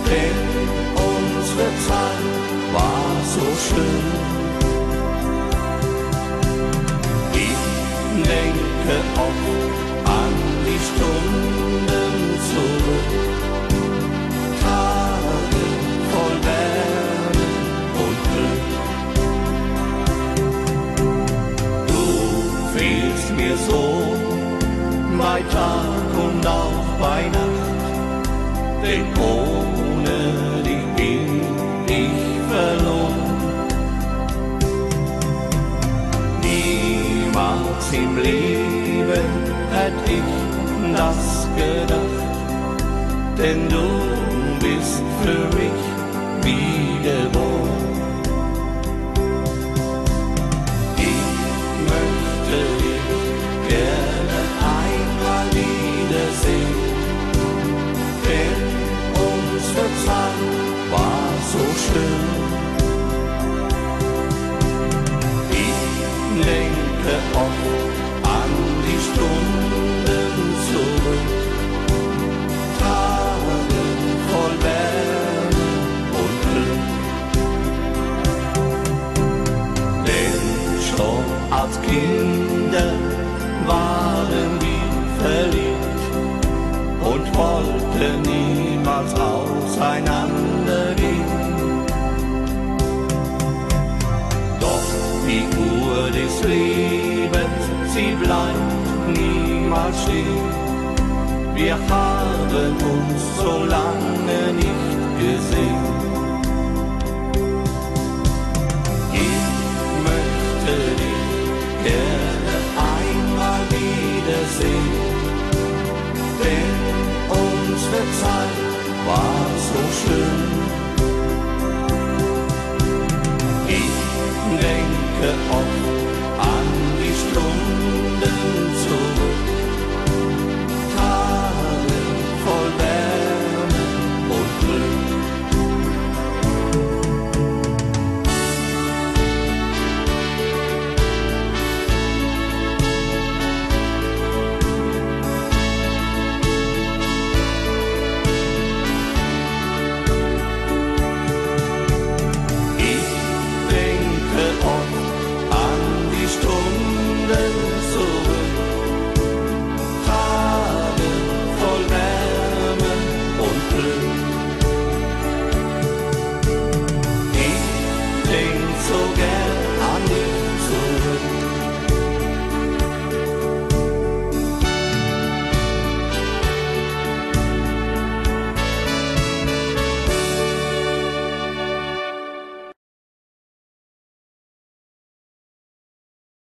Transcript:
denn unsere Zeit war so schön. Ich denke oft an die Stunden zurück, Tage voll Wärme und Glück. Du fehlst mir so, bei Tag und auch bei Nacht, denn ohne dich bin ich verloren. Niemals im Leben hätt ich das gedacht, denn du bist für mich wie geboren. Ich möchte dich gerne einmal wiedersehen, denn unsere Zeit war so schön. Ich denke oft an die Stunden zurück, Tage voll Wärme und Glück. Denn schon als Kinder waren wir verliebt und wollten niemals auseinandergehen. Doch die Uhr des Lebens, sie bleibt niemals stehen. Wir haben uns so lange nicht gesehen. Ich möchte dich gerne einmal wiedersehen, denn unsere Zeit war so schön. Ich denke oft an die Stunden zurück, Tage voll Wärme und Glück. Ich denke oft an die Stunden zurück, Tage voll Wärme und Glück. Ich denk so gern